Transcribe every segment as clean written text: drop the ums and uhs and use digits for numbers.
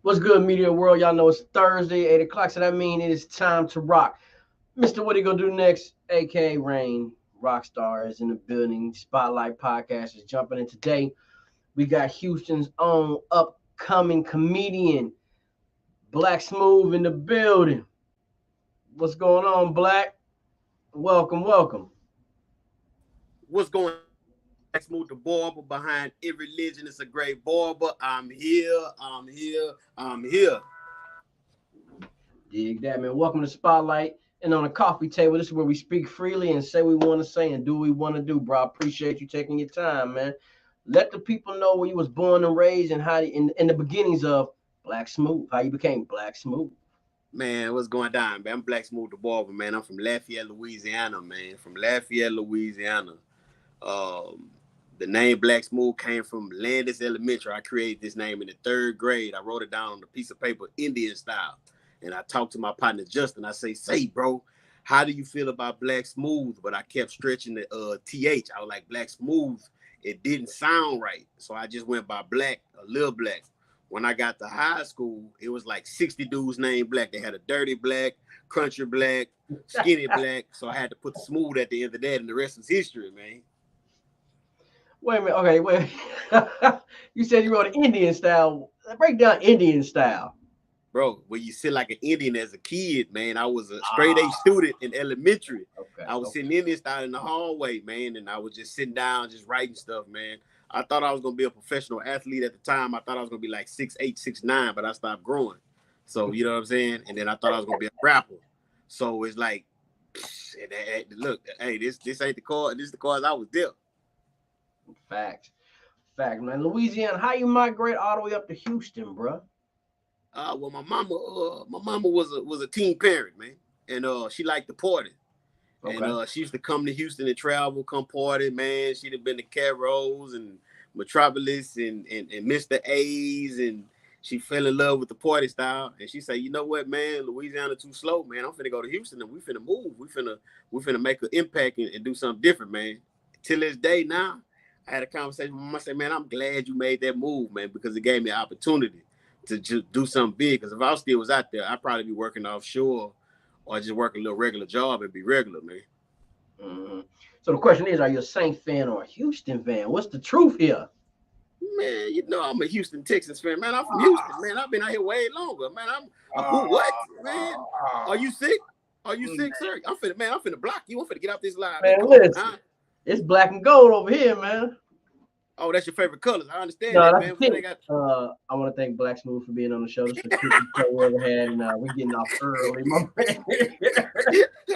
What's good, media world? Y'all know it's Thursday, 8 o'clock, so that means it is time to rock. Mr. What are you gonna do next? AK Rain, Rockstar is in the building. Spotlight Podcast is jumping in today. We got Houston's own upcoming comedian, Black Smooth in the building. What's going on, Black? Welcome, welcome. What's going on? Black Smooth, the barber behind every legend is a great barber. I'm here. I'm here. Dig that, man. Welcome to Spotlight. And on the coffee table, this is where we speak freely and say we want to say and do what we want to do, bro. I appreciate you taking your time, man. Let the people know where you was born and raised and how in the beginnings of Black Smooth, how you became Black Smooth. Man, what's going down, man? I'm Black Smooth, the barber, man. I'm from Lafayette, Louisiana, man. From Lafayette, Louisiana. Um, the name Black Smooth came from Landis Elementary. I created this name in the third grade. I wrote it down on a piece of paper, Indian style. And I talked to my partner Justin. I say, bro, how do you feel about Black Smooth? But I kept stretching the TH. I was like, Black Smooth. It didn't sound right. So I just went by Black, a little Black. When I got to high school, it was like 60 dudes named Black. They had a dirty Black, crunchy Black, skinny Black. So I had to put the smooth at the end of that, and the rest is history, man. Wait a minute. Okay, wait. You said you wrote an Indian style. Break down Indian style. Bro, when you sit like an Indian as a kid, man, I was a straight A Ah, student in elementary. okay, I was okay. sitting Indian style in the hallway, man, and I was just sitting down, just writing stuff, man. I thought I was gonna be a professional athlete at the time. I thought I was gonna be like 6'8", 6'9", but I stopped growing. So you know what I'm saying? And then I thought I was gonna be a rapper. So it's like, look, hey, this ain't the cause. This is the cause I was there. Facts. Fact, man. Louisiana, how you migrate all the way up to Houston, bro? Well, my mama was a teen parent, man, and she liked to party. And Okay. she used to come to Houston and travel, come party, man. She'd have been to Carol's and Metropolis and Mr. A's, and she fell in love with the party style. And she said, you know what, man, Louisiana too slow, man. I'm finna go to Houston and we finna move. We finna make an impact and do something different, man. Till this day now, I had a conversation with my. I said, man, I'm glad you made that move, man, because it gave me an opportunity to just do something big. Because if I still was out there, I'd probably be working offshore or just work a little regular job and be regular, man. hmm So the question is, are you a Saint fan or a Houston fan? What's the truth here? Man, you know I'm a Houston Texans fan, man. I'm from Houston, man. I've been out here way longer, man. I'm who? What, man? Are you sick? Are you sick, sir? I'm finna block you. I'm finna get off this live, man. Man, Come on, listen, huh? it's black and gold over here, man. Oh, that's your favorite colors. I understand No, that, that's man. the Before they thing. got I want to thank Black Smooth for being on the show. This is the quickest show we ever had, and we're getting off early, my man.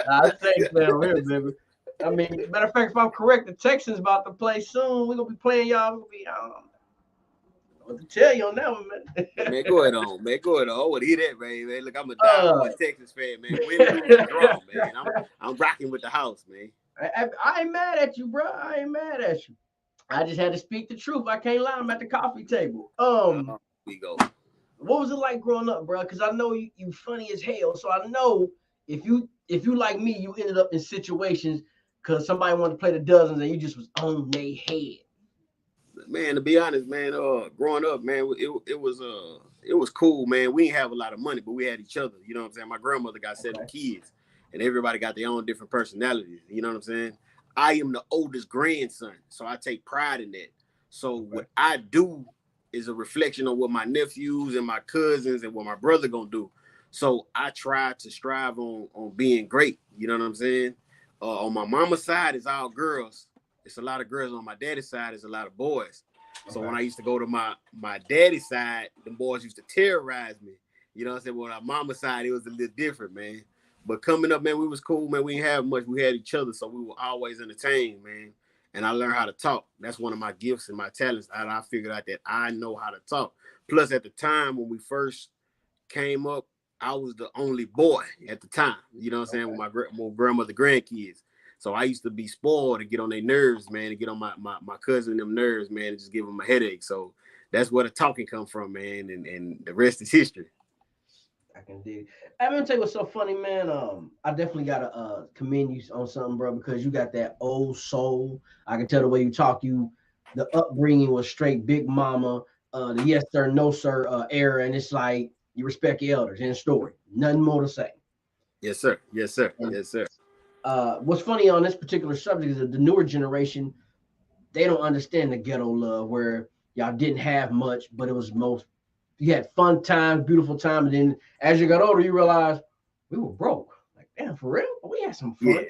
I say, man, over here, baby. I mean, matter of fact, if I'm correct, the Texans about to play soon. We're gonna be playing y'all. We're gonna be, I don't know what to tell you on that one, man, man. go ahead on, man. Go ahead on. I want to hear that, man. Look, I'm a uh, diehard Texas fan, man. Win, lose, or draw, man. I'm rocking with the house, man. I ain't mad at you, bro. I ain't mad at you. I just had to speak the truth. I can't lie. I'm at the coffee table. We go. What was it like growing up, bro? Because I know you funny as hell. So I know if you like me, you ended up in situations because somebody wanted to play the dozens and you just was on their head. Man, to be honest, man, growing up, man, it was cool, man. We didn't have a lot of money, but we had each other. You know what I'm saying? My grandmother got 7 kids, and everybody got their own different personalities. You know what I'm saying? I am the oldest grandson, so I take pride in that. So Okay. what I do is a reflection on what my nephews and my cousins and what my brother gonna do. So I try to strive on being great. You know what I'm saying? On my mama's side, it's all girls. It's a lot of girls. On my daddy's side, it's a lot of boys. So Okay. when I used to go to my daddy's side, the boys used to terrorize me. You know what I'm saying? Well, on my mama's side, it was a little different, man. But coming up, man, we was cool, man. We didn't have much. We had each other, so we were always entertained, man. And I learned how to talk. That's one of my gifts and my talents. I figured out that I know how to talk. Plus, at the time when we first came up, I was the only boy at the time. You know what I'm saying? With Okay. my grandmother, grandkids. So I used to be spoiled to get on their nerves, man, to get on my cousin and them nerves, man, and just give them a headache. So that's where the talking come from, man, and the rest is history. I can dig. I'm gonna tell you what's so funny, man. I definitely gotta commend you on something, bro, because you got that old soul. I can tell the way you talk. You, the upbringing was straight big mama. the yes sir, no sir era, and it's like you respect your elders. End story. Nothing more to say. Yes, sir. Yes, sir. And Yes, sir. what's funny on this particular subject is that the newer generation, they don't understand the ghetto love where y'all didn't have much, but it was most you had fun times, beautiful time, and then as you got older, you realize we were broke. Like, damn, for real? We had some fun times.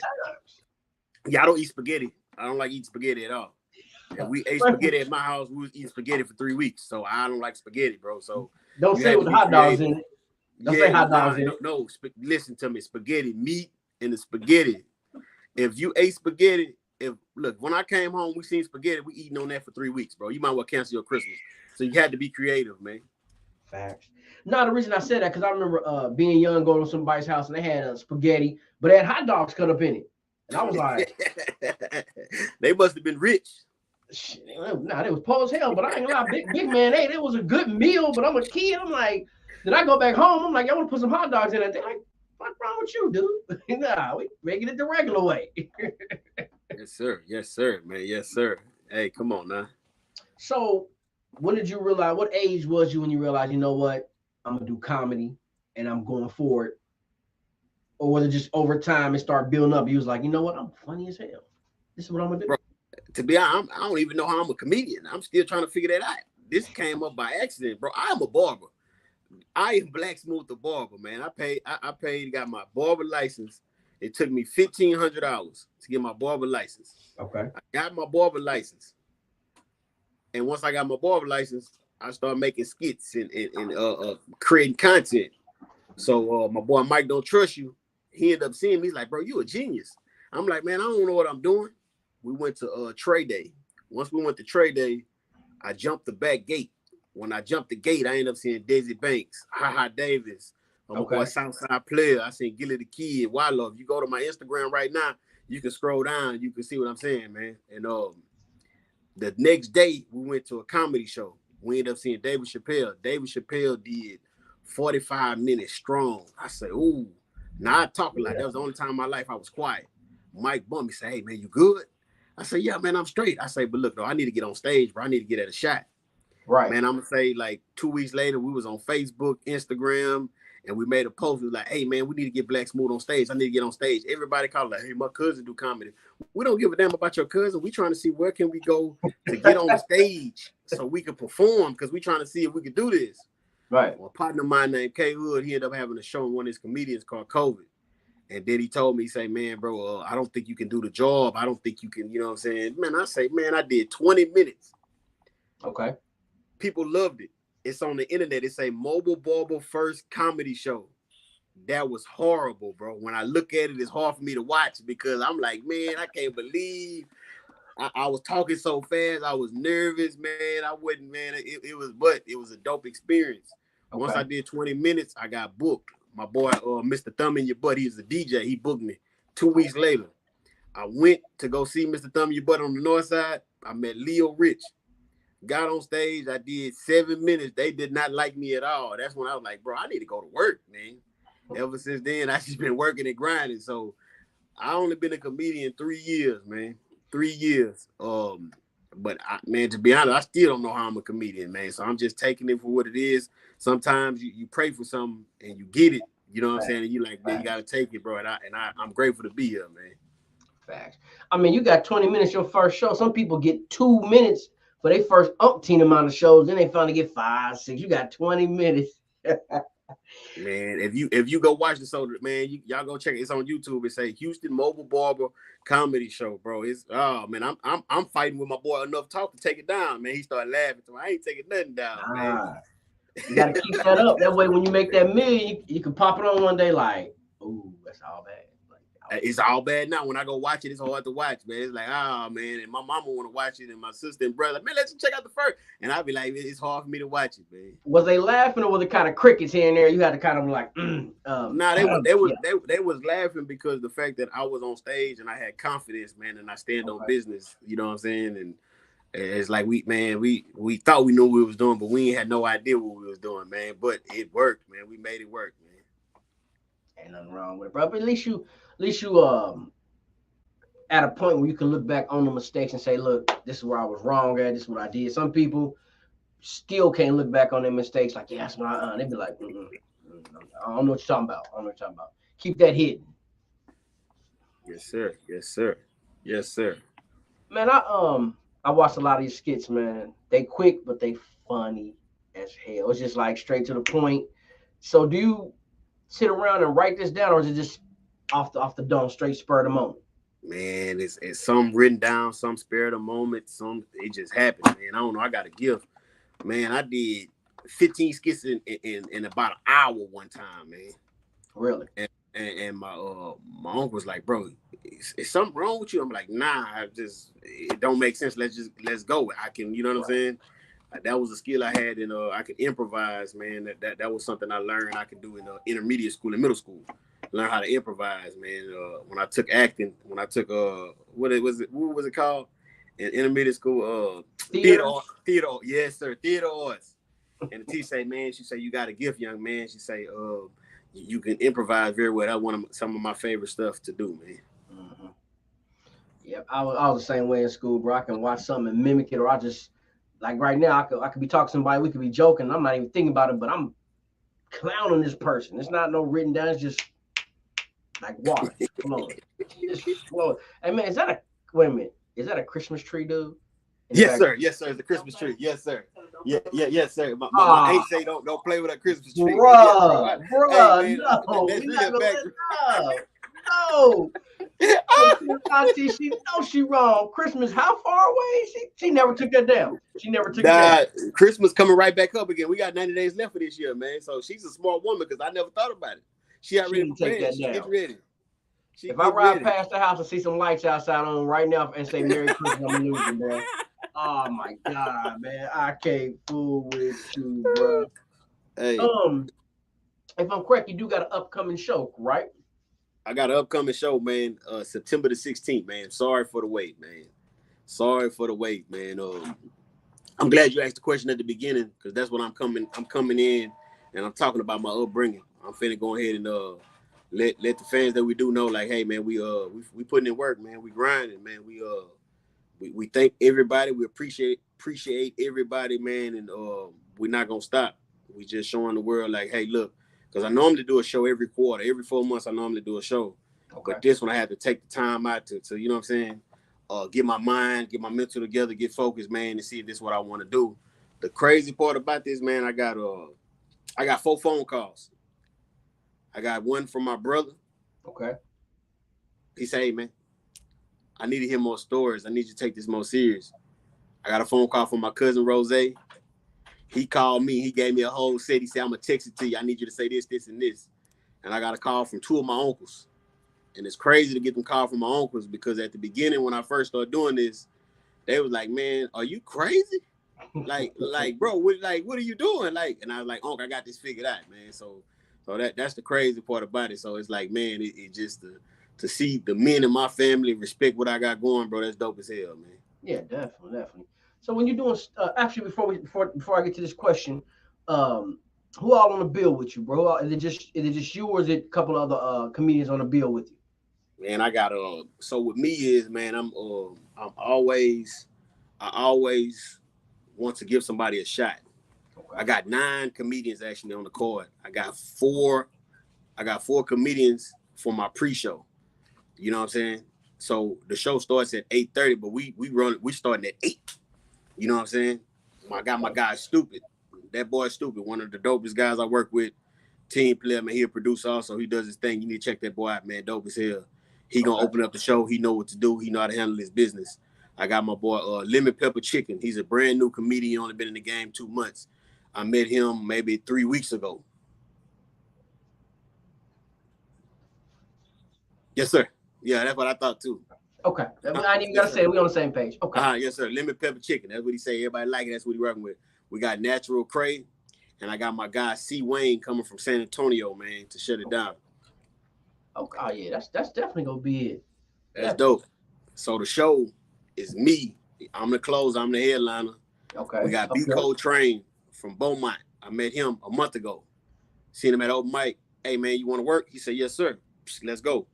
Yeah, I don't eat spaghetti. I don't like eating spaghetti at all. If we ate spaghetti at my house, we was eating spaghetti for 3 weeks. So I don't like spaghetti, bro. So don't say with the hot dogs in it. Don't say hot dogs in it. No, listen to me. Spaghetti, meat in the spaghetti. If you ate spaghetti, look, when I came home, we seen spaghetti. We eating on that for 3 weeks, bro. You might well cancel your Christmas. So you had to be creative, man. Facts. Now the reason I said that because I remember being young, going to somebody's house and they had spaghetti, but they had hot dogs cut up in it, and I was like, they must have been rich. Nah, they was poor as hell, but I ain't gonna lie, big man ate. It was a good meal, but I'm a kid. I'm like, then I go back home. I'm like, I want to put some hot dogs in it. They're like, what's wrong with you, dude? Nah, we making it the regular way. Yes, sir. Yes, sir, man. Yes, sir. Hey, come on now. So, when did you realize? What age was you when you realized? You know what? I'm gonna do comedy, and I'm going forward. Or was it just over time and start building up? You was like, you know what? I'm funny as hell. This is what I'm gonna do. Bro, to be honest, I don't even know how I'm a comedian. I'm still trying to figure that out. This came up by accident, bro. I am a barber. I am Black Smooth the barber, man. I paid, got my barber license. It took me $1,500 to get my barber license. Okay. I got my barber license. And once I got my barber license, I started making skits and creating content. So my boy Mike Don't Trust You, he ended up seeing me. He's like, bro, you a genius. I'm like, man, I don't know what I'm doing. We went to Trade Day. Once we went to Trade Day, I jumped the back gate. When I jumped the gate, I ended up seeing Desi Banks, Ha Davis, my boy Southside Player. I seen Gilly the Kid, Wildlove. You go to my Instagram right now, you can scroll down, you can see what I'm saying, man. And the next day, we went to a comedy show. We ended up seeing David Chappelle. David Chappelle did 45 minutes strong. I said, ooh. Now I talk a lot. That was the only time in my life I was quiet. Mike Bummy said, hey, man, you good? I said, yeah, man, I'm straight. I say, but look, though, I need to get on stage, bro. I need to get at a shot. Right. Man, I'm going to say like 2 weeks later, we was on Facebook, Instagram, and we made a post. We was like, hey, man, we need to get Black Smooth on stage. I need to get on stage. Everybody called like, hey, my cousin do comedy. We don't give a damn about your cousin. We trying to see where can we go to get on the stage so we can perform because we trying to see if we can do this. Right. Well, a partner of mine named K Hood, he ended up having a show in one of his comedians called COVID. And then he told me, he say, man, bro, I don't think you can do the job. I don't think you can, you know what I'm saying? Man, I say, man, I did 20 minutes. Okay. People loved it. It's on the internet. It say Mobile Barber First Comedy Show. That was horrible, bro. When I look at it, it's hard for me to watch because I'm like, man, I can't believe I was talking so fast. I was nervous, man. I wouldn't, man. It was a dope experience. Okay. Once I did 20 minutes, I got booked. My boy, Mr. Thumb in Your Butt, he's a DJ. He booked me 2 weeks later. I went to go see Mr. Thumb in Your Butt on the north side. I met Leo Rich. Got on stage. I did 7 minutes. They did not like me at all. That's when I was like, bro, I need to go to work, man. Ever since then, I just been working and grinding. So I only been a comedian 3 years, man. 3 years. But man, to be honest, I still don't know how I'm a comedian, man. So I'm just taking it for what it is. Sometimes you pray for something and you get it. You know what I'm saying? And you like, man, you gotta take it, bro. And I'm grateful to be here, man. Facts. I mean, you got 20 minutes your first show. Some people get 2 minutes for their first umpteen amount of shows. Then they finally get 5, 6. You got 20 minutes. Man, if you go watch the show, man, y'all go check it. It's on YouTube. It say Houston Mobile Barber Comedy Show, bro. It's man, I'm fighting with my boy Enough Talk to take it down, man. He started laughing to me. I ain't taking nothing down, man. You gotta keep that up. That way, when you make that million, you can pop it on one day. Like, ooh, that's all bad. It's all bad now. When I go watch it, it's hard to watch, man. It's like, oh man, and my mama want to watch it, and my sister and brother, man, let's check out the first. And I'll be like, it's hard for me to watch it, man. Was they laughing, or was it kind of crickets here and there? You had to kind of like, nah, they was laughing because the fact that I was on stage and I had confidence, man, and I stand on business. You know what I'm saying? And it's like we thought we knew what we was doing, but we ain't had no idea what we was doing, man. But it worked, man. We made it work, man. Ain't nothing wrong with it, bro. But at least you at a point where you can look back on the mistakes and say, look, this is where I was wrong at. This is what I did. Some people still can't look back on their mistakes like, yeah, that's my aunt. They be like, I don't know what you're talking about. I don't know what you're talking about. Keep that hidden. Yes, sir. Yes, sir. Yes, sir. Man, I watched a lot of these skits, man. They quick, but they funny as hell. It's just like straight to the point. So do you sit around and write this down, or is it just off the dome, straight spur of the moment? Man, it's some written down, some spare of the moment, some it just happened, man. I don't know. I got a gift. Man, I did 15 skits in about an hour one time, man. Really? And my uncle was like, bro, is something wrong with you? I'm like, nah, it don't make sense. Let's go. I can, you know what I'm saying? That was a skill I had, and I could improvise, man. That was something I learned I could do in intermediate school and middle school. Learn how to improvise, man. When I took acting, what was it called in intermediate school? Theater. Yes, sir, theater arts. And the teacher say, man, she say, you got a gift, young man. She say, you can improvise very well. That's some of my favorite stuff to do, man. Mm-hmm. Yeah, I was the same way in school, bro. I can watch something and mimic it, or I just like right now, I could be talking to somebody, we could be joking. I'm not even thinking about it, but I'm clowning this person. It's not no written down. It's just like water flowing. Just flowing. Hey man, wait a minute? Is that a Christmas tree, dude? Yes, sir. Yes, sir. It's a Christmas tree. Yes, sir. Yes, sir. My aunt say don't play with a Christmas tree. Bruh, hey, man, no, that's really a back. No. Auntie, she knows she wrong. Christmas, how far away? She never took that down. She never took it down. Christmas coming right back up again. We got 90 days left for this year, man. So she's a smart woman because I never thought about it. She already prepared. She gets ready. If I ride past the house and see some lights outside on right now and say Merry Christmas, I'm losing, man. Oh my God, man. I can't fool with you, bro. Hey. If I'm correct, you do got an upcoming show, right? I got an upcoming show, man. September the 16th, man. Sorry for the wait, man. Sorry for the wait, man. I'm glad you asked the question at the beginning because that's what I'm coming in and I'm talking about my upbringing. I'm finna go ahead and let the fans that we do know, like, hey, man, we putting in work, man. We grinding, man. We thank everybody. We appreciate everybody, man, and we're not gonna stop. We just showing the world, like, hey, look. Because I normally do a show every quarter. Every 4 months, I normally do a show. Okay. But this one, I had to take the time out to you know what I'm saying? Get my mind, get my mental together, get focused, man, and see if this is what I want to do. The crazy part about this, man, I got 4 phone calls. I got one from my brother. Okay. He said, hey, man, I need to hear more stories. I need you to take this more serious. I got a phone call from my cousin, Rose. He called me. He gave me a whole set. He said, I'm going to text it to you. I need you to say this, this, and this. And I got a call from 2 of my uncles. And it's crazy to get them call from my uncles because at the beginning when I first started doing this, they was like, man, are you crazy? like, bro, what are you doing? Like, and I was like, Uncle, I got this figured out, man. So that's the crazy part about it. So it's like, man, it just to see the men in my family respect what I got going, bro, that's dope as hell, man. Yeah, definitely. So when you're doing, actually, before I get to this question, who all on the bill with you, bro? Is it just you, or is it a couple of other comedians on the bill with you? Man, I got so with me is, man, I always want to give somebody a shot. Okay. I got 9 comedians actually on the card. I got 4 comedians for my pre-show. You know what I'm saying? So the show starts at 8:30, but we starting at 8. You know what I'm saying? My guy Stupid. That boy Stupid, one of the dopest guys I work with. Team player, man. He a producer also. He does his thing. You need to check that boy out, man. Dope as hell. He gonna open up the show. He know what to do. He know how to handle his business. I got my boy Lemon Pepper Chicken. He's a brand new comedian. Only been in the game 2 months. I met him maybe 3 weeks ago. Yes, sir. Yeah, that's what I thought too. Okay. I ain't even gotta say it. We on the same page. Okay. Yes, sir. Lemon Pepper Chicken. That's what he say. Everybody like it. That's what he working with. We got Natural Cray, and I got my guy C Wayne coming from San Antonio, man, to shut it down. Okay. Oh yeah, that's definitely gonna be it. That's dope. So the show is me. I'm the closer. I'm the headliner. Okay. We got B. Cole Train from Beaumont. I met him a month ago. Seen him at open mic. Hey man, you want to work? He said, yes, sir. Let's go.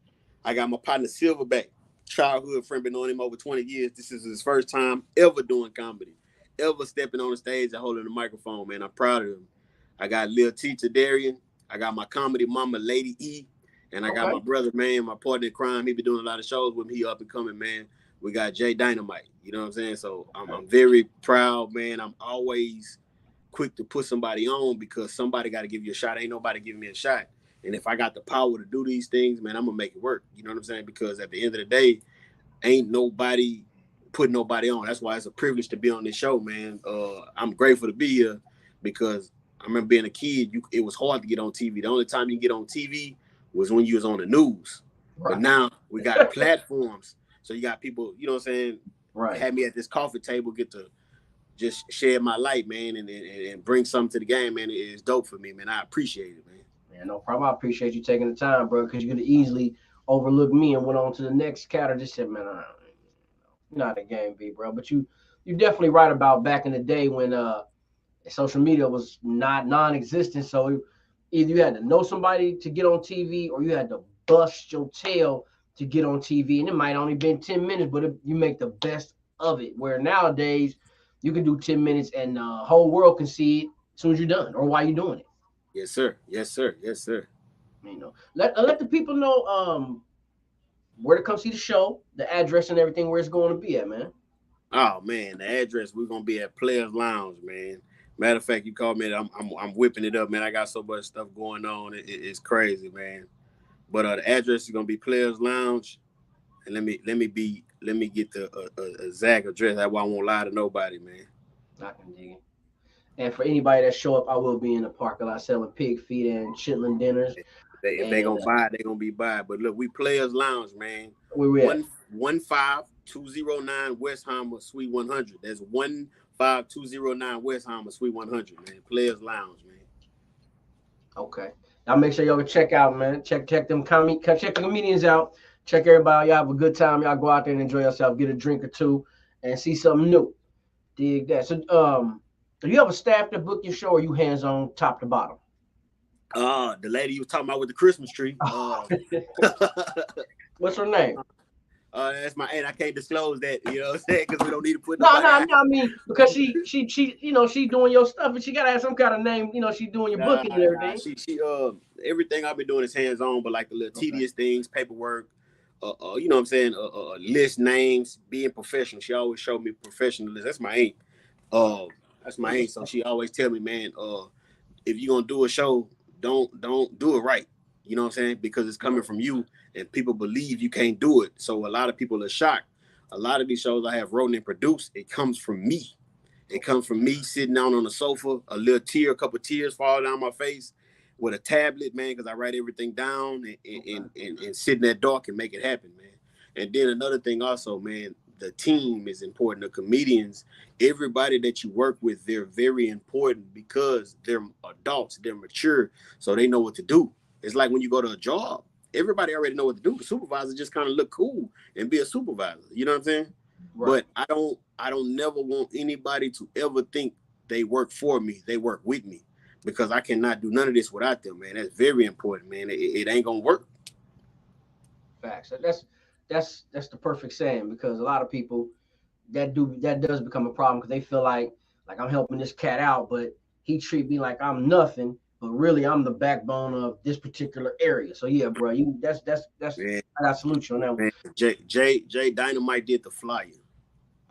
I got my partner Silverback, childhood friend, been knowing him over 20 years. This is his first time ever doing comedy. ever stepping on the stage and holding the microphone, man. I'm proud of them. I got Lil Teacher Darian. I got my comedy mama, Lady E. And I got my brother, man, my partner in crime. He been doing a lot of shows with me. He up and coming, man. We got Jay Dynamite. You know what I'm saying? So I'm very proud, man. I'm always quick to put somebody on because somebody got to give you a shot. Ain't nobody giving me a shot. And if I got the power to do these things, man, I'm going to make it work. You know what I'm saying? Because at the end of the day, ain't nobody putting nobody on. That's why it's a privilege to be on this show, man. I'm grateful to be here because I remember being a kid, it was hard to get on TV. The only time you get on TV was when you was on the news. Right. But now we got platforms. So you got people, you know what I'm saying, right, had me at this coffee table, get to just share my light, man, and bring something to the game, man. It's dope for me, man. I appreciate it, man. Yeah, no problem. I appreciate you taking the time, bro, because you could have easily overlooked me and went on to the next cat or just said, man, you're not a game B, bro. But you're definitely right about back in the day when social media was non-existent. So either you had to know somebody to get on TV or you had to bust your tail to get on TV. And it might only been 10 minutes, but you make the best of it. Where nowadays you can do 10 minutes and the whole world can see it as soon as you're done or while you're doing it. Yes, sir. Yes, sir. Yes, sir. You know, let the people know where to come see the show, the address and everything, where it's going to be at, man. Oh man, the address, we're gonna be at Players Lounge, man. Matter of fact, you called me, I'm whipping it up, man. I got so much stuff going on, it's crazy, man. But the address is gonna be Players Lounge, and let me get the exact address. That's why I won't lie to nobody, man. I can dig it. And for anybody that show up, I will be in the parking lot selling pig feet and chitlin dinners. If they gonna buy it, they gonna be buy it. But look, we Players Lounge, man. Where we at? 15209 West Hammer, Suite 100. That's 15209 West Hammer, Suite 100, man. Players Lounge, man. Okay. Now make sure y'all can check out, man. Check the comedians out. Check everybody. Y'all have a good time. Y'all go out there and enjoy yourself. Get a drink or two and see something new. Dig that. So do you have a staff that book your show or you hands-on top to bottom? The lady you was talking about with the Christmas tree. What's her name? That's my aunt. I can't disclose that, you know what I'm saying? Because we don't need to put No, I mean, because she you know, she doing your stuff, and she gotta have some kind of name, you know, she doing your booking and everything. She everything I've been doing is hands-on, but like the little tedious things, paperwork, you know what I'm saying, list names, being professional. She always showed me professionalism. That's my aunt. That's my aunt. So she always tell me, man, if you're gonna do a show, don't do it right. You know what I'm saying? Because it's coming from you and people believe you can't do it. So a lot of people are shocked. A lot of these shows I have written and produced, it comes from me. It comes from me sitting down on the sofa, a couple tears fall down my face with a tablet, man, because I write everything down and sit in that dark and make it happen, man. And then another thing also, man, the team is important. The comedians, everybody that you work with, they're very important because they're adults, they're mature, so they know what to do. It's like when you go to a job, everybody already know what to do. The supervisor just kind of look cool and be a supervisor. You know what I'm saying? Right. But I don't never want anybody to ever think they work for me. They work with me because I cannot do none of this without them, man. That's very important, man. It ain't gonna work. Facts. That's the perfect saying because a lot of people that does become a problem because they feel like I'm helping this cat out, but he treat me like I'm nothing. But really, I'm the backbone of this particular area. So yeah, bro, that's man, I got to salute you on that one. Jay Dynamite did the flyer.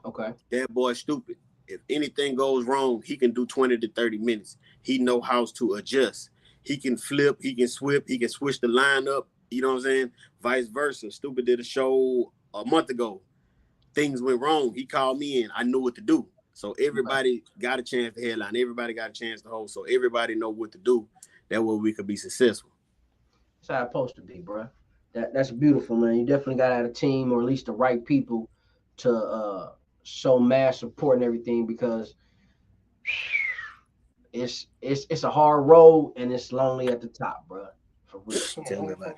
Okay. That boy stupid. If anything goes wrong, he can do 20 to 30 minutes. He know how to adjust. He can flip, he can swip, he can switch the line up. You know what I'm saying? Vice versa. Stupid did a show a month ago. Things went wrong. He called me in. I knew what to do. So everybody got a chance to headline. Everybody got a chance to hold. So everybody know what to do. That way we could be successful. That's how it's supposed to be, bro. That's beautiful, man. You definitely got to have a team or at least the right people to show mass support and everything because it's a hard road and it's lonely at the top, bro. For real. Tell me about it.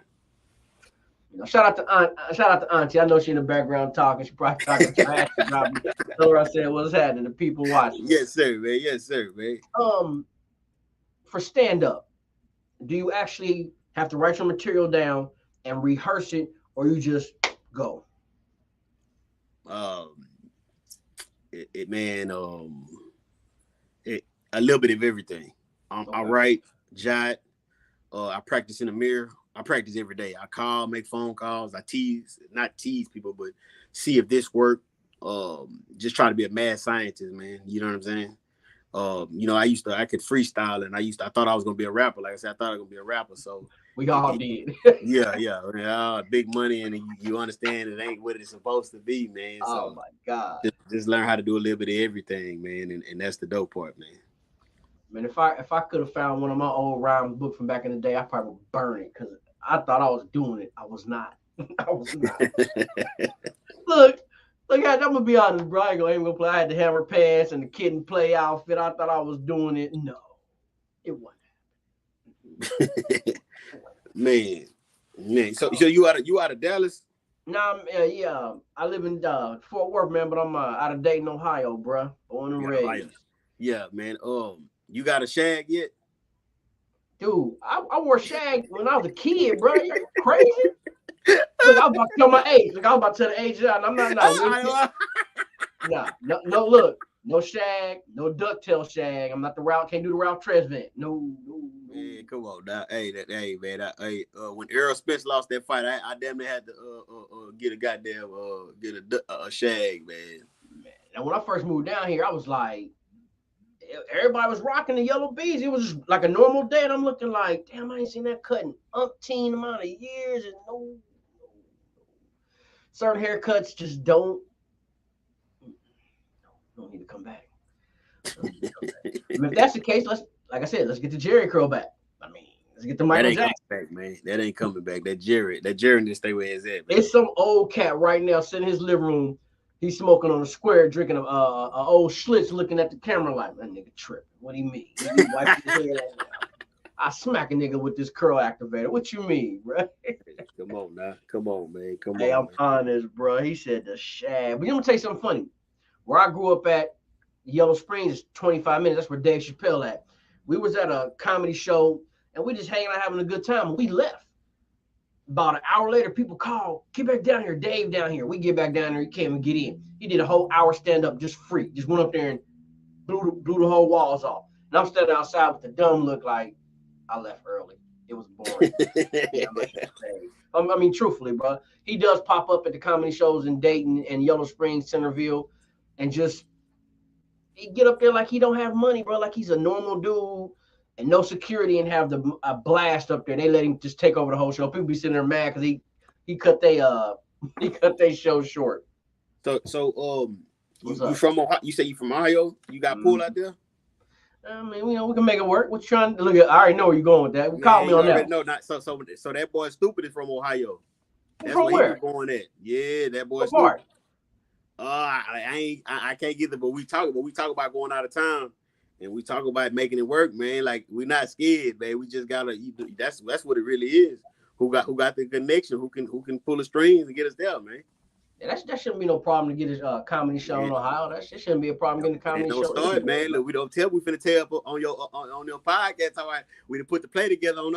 You know, shout out to Auntie. I know she in the background talking. She probably talking trash. Tell her I said what's happening. The people watching. Yes, sir, man. Yes, sir, man. For stand up, do you actually have to write your material down and rehearse it, or you just go? man, a little bit of everything. I write, jot, I practice in the mirror. I practice every day. I call, make phone calls. I not tease people, but see if this work. Just try to be a mad scientist, man. You know what I'm saying? I could freestyle, and I thought I was gonna be a rapper. Like I said, I thought I was gonna be a rapper. So we all did. yeah, big money, and you understand it ain't what it's supposed to be, man. So, oh my God, just learn how to do a little bit of everything, man, and that's the dope part, man. Man, if I could have found one of my old rhyme books from back in the day, I probably would burn it because I thought I was doing it. I was not. I was not. Look, I'm gonna be honest, bro. I ain't gonna play. I had the hammer pass and the kid and play outfit. I thought I was doing it. No, it wasn't. man. So you out of Dallas? Nah, yeah. I live in Fort Worth, man, but I'm out of Dayton, Ohio, bro. Born and raised. Yeah, man. You got a shag yet? Dude, I wore shag when I was a kid, bro. You crazy? Look, I was about to tell my age. Look, I was about to tell the age out, and I'm not. No, look, no shag, no ducktail shag. I'm not can't do the Ralph Tresvant. No. Man, come on now. Hey, man. When Errol Spence lost that fight, I damn near had to get a goddamn a shag, man. And when I first moved down here, I was like, everybody was rocking the yellow bees. It was like a normal day, and I'm looking like, damn, I ain't seen that cut in umpteen amount of years, and no certain haircuts just don't need to come back. If that's the case, let's get the Jerry curl back. I mean, let's get the Michael Jackson back, man. That ain't coming back. That Jerry need to stay where it's at, man. It's some old cat right now sitting in his living room. He's smoking on a square, drinking a old Schlitz, looking at the camera like, that nigga tripping. What do you mean? I smack a nigga with this curl activator. What you mean, bro? Come on now. Come on, man. Hey, I'm honest, bro. He said the shag. But I'm going to tell you something funny. Where I grew up at, Yellow Springs is 25 minutes. That's where Dave Chappelle at. We was at a comedy show, and we just hanging out having a good time. We left. About an hour later, people called, get back down here, Dave down here. We get back down there, he came and get in. He did a whole hour stand-up just free. Just went up there and blew the whole walls off. And I'm standing outside with the dumb look like I left early. It was boring. I mean, truthfully, bro. He does pop up at the comedy shows in Dayton and Yellow Springs, Centerville, and just he get up there like he don't have money, bro, like he's a normal dude. And no security, and have a blast up there. They let him just take over the whole show. People be sitting there mad because he cut they show short. So you from Ohio? You say you from Ohio? You got pool out there? I mean, we can make it work. What you trying to look at? I already know where you're going with that. Call me on that. No, not so that boy Stupid is from Ohio. That's from where? He was going at. Yeah, that boy Stupid. I can't get it, but we talk about going out of town. And we talk about making it work, man. Like, we're not scared, man. We just gotta. That's what it really is. Who got the connection? Who can pull the strings and get us there, man? Yeah, that shouldn't be no problem to get a comedy show in Ohio. That shouldn't be a problem getting a comedy show. Don't start, man. Look, we don't tell. We finna tell on your podcast how we put the play together on.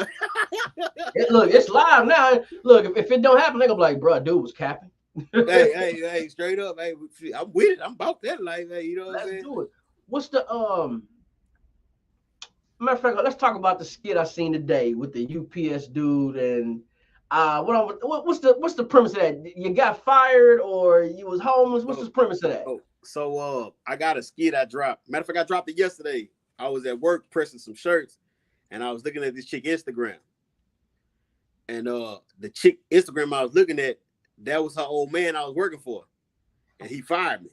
Look, it's live now. Look, if it don't happen, they gonna be like, bro, dude was capping. hey, straight up, hey, I'm with it. I'm about that life, hey, you know what I'm saying? Let's do it. What's the matter of fact, let's talk about the skit I seen today with the UPS dude and what's the premise of that? You got fired or you was homeless? What's the premise of that? So I got a skit I dropped. Matter of fact, I dropped it yesterday. I was at work pressing some shirts, and I was looking at this chick Instagram. And the chick Instagram I was looking at, that was her old man I was working for, and he fired me.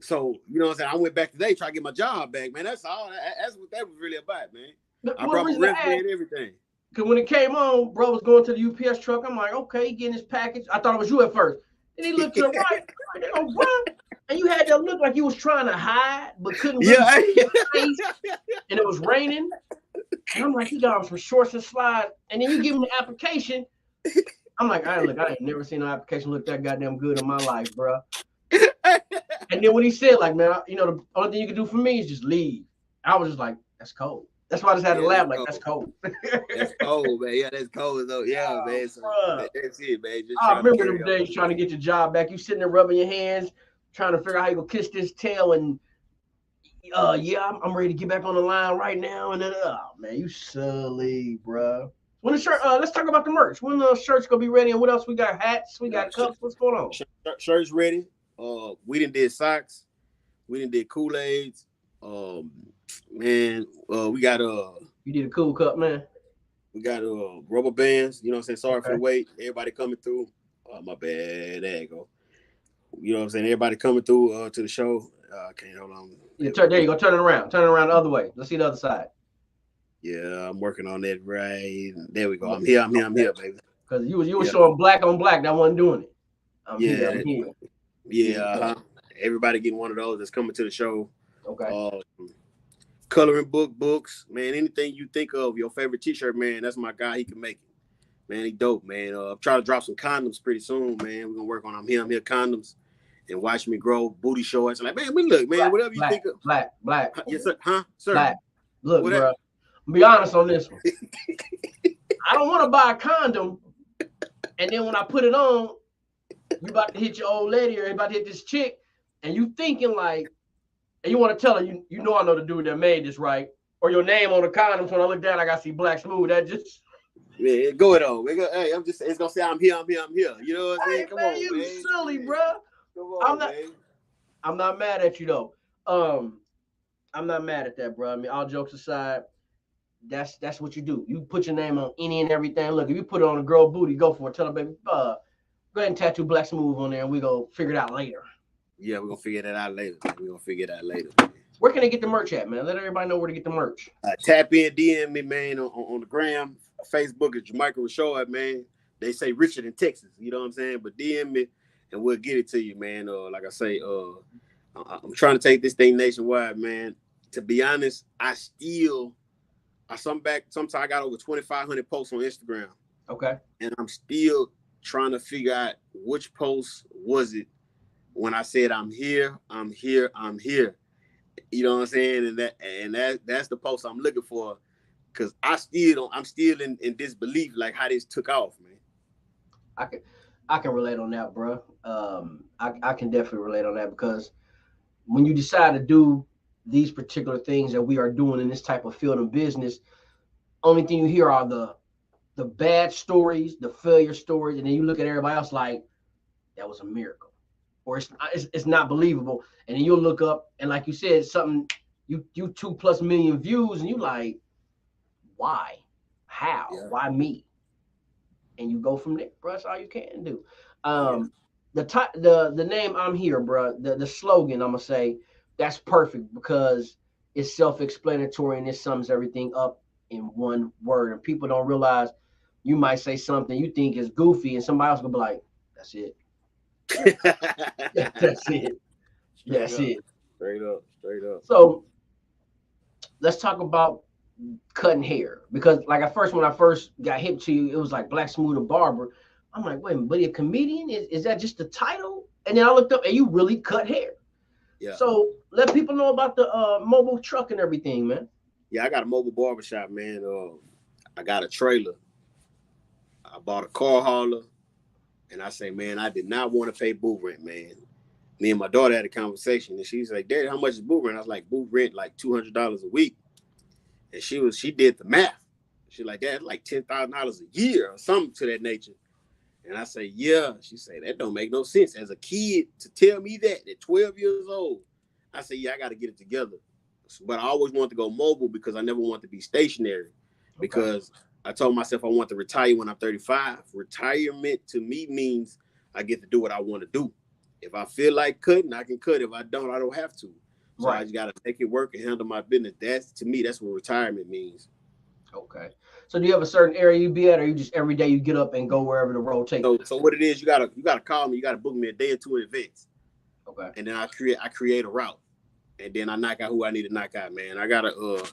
So, you know what I'm saying? I went back today trying to get my job back, man. That's all. That's what that was really about, man. I brought my resume and everything. Because when it came on, bro was going to the UPS truck. I'm like, okay, he getting his package. I thought it was you at first. Then he looked to the right. And you had that look like you was trying to hide, but couldn't really see his face. And it was raining. And I'm like, he got on some shorts and slides. And then you give him the application. I'm like, I ain't never seen no application look that goddamn good in my life, bro. And then when he said, like, man, you know, the only thing you can do for me is just leave. I was just like, that's cold. That's why I just had to laugh, like, that's cold. That's cold, man. Yeah, that's cold, though. Yeah, man. So, that's it, man. I remember them days trying to get your job back. You sitting there rubbing your hands. trying to figure out how you gonna kiss this tail and yeah, I'm ready to get back on the line right now. And then, oh man, you silly, bro. When the shirt, let's talk about the merch. When the shirt's gonna be ready, and what else we got? Hats, we got cups. What's going on? Shirts ready. We did socks. We did Kool-Aids. Man, we got You did a cool cup, man. We got rubber bands. You know what I'm saying? Sorry for the wait. Everybody coming through. Oh my bad. There you go. You know what I'm saying? Everybody coming through to the show. Can't hold on. Yeah, there you go. Turn it around. Turn it around the other way. Let's see the other side. Yeah, I'm working on that. Right there, we go. I'm here, baby. Because you was showing black on black. That wasn't doing it. I'm here. Yeah. Everybody getting one of those that's coming to the show. Okay. Coloring books, man. Anything you think of, your favorite T-shirt, man. That's my guy. He can make it. Man, he dope, man. I'm trying to drop some condoms pretty soon, man. We're gonna work on I'm here condoms and watch me grow booty shorts. Like, man, we look, man, black, whatever you think of. Black. Yes, sir. Huh? Sir. Black. Look, bro. Be honest on this one. I don't want to buy a condom, and then when I put it on, you about to hit your old lady or you about to hit this chick, and you thinking like, and you want to tell her, you know I know the dude that made this, right? Or your name on the condoms. When I look down, I got to see Black Smooth. That just yeah, go it on. Hey, it's gonna say I'm here. You know what I'm saying? Come on, you man. Silly, bro. Come on, I'm not mad at you though. I'm not mad at that, bro. I mean, all jokes aside, that's what you do. You put your name on any and everything. Look, if you put it on a girl booty, go for it. Tell her, baby, go ahead and tattoo Black Smooth on there, and we go figure it out later. Yeah, we're gonna figure that out later. Where can they get the merch at, man? Let everybody know where to get the merch. Tap in, DM me, man, on the gram. Facebook is Jermichael Rashad, man. They say Richard in Texas, you know what I'm saying? But DM me and we'll get it to you, man. Like I say, I'm trying to take this thing nationwide, man. To be honest, sometimes I got over 2,500 posts on Instagram. Okay. And I'm still trying to figure out which post was it when I said I'm here. You know what I'm saying? And that's the post I'm looking for. Cause I'm still in disbelief, like how this took off, man. I can relate on that, bro. I can definitely relate on that because when you decide to do these particular things that we are doing in this type of field of business, only thing you hear are the bad stories, the failure stories, and then you look at everybody else like that was a miracle, or it's not believable. And then you'll look up and like you said, something you 2+ million views, and you like, why? How? Yeah. Why me? And you go from there, bro. That's all you can do. The name I'm here, bro. The slogan I'm gonna say that's perfect because it's self-explanatory and it sums everything up in one word. And people don't realize you might say something you think is goofy, and somebody else gonna be like, "That's it." That's it. That's it. Straight up. So let's talk about cutting hair, because like when I first got hip to you, it was like Black Smooth the barber. I'm like, wait, but a comedian, is that just the title? And then I looked up and you really cut hair. Yeah. So let people know about the mobile truck and everything, man. Yeah, I got a mobile barbershop, man. I got a trailer. I bought a car hauler, and I say, man, I did not want to pay booth rent, man. Me and my daughter had a conversation, and she's like, Daddy, how much is booth rent? I was like, booth rent like $200 a week. And she did the math. She's like, Dad, like $10,000 a year or something to that nature. And I say, yeah. She said, that don't make no sense. As a kid to tell me that at 12 years old, I said, yeah, I got to get it together. But I always wanted to go mobile because I never wanted to be stationary. Okay. Because I told myself I want to retire when I'm 35. Retirement to me means I get to do what I want to do. If I feel like cutting, I can cut. If I don't have to. So right. I just got to make it work and handle my business. To me, that's what retirement means. Okay. So do you have a certain area you be at, or you just every day you get up and go wherever the road takes you? So what it is, you gotta call me. You gotta book me a day or two in advance. Okay. And then I create a route, and then I knock out who I need to knock out, man. I got a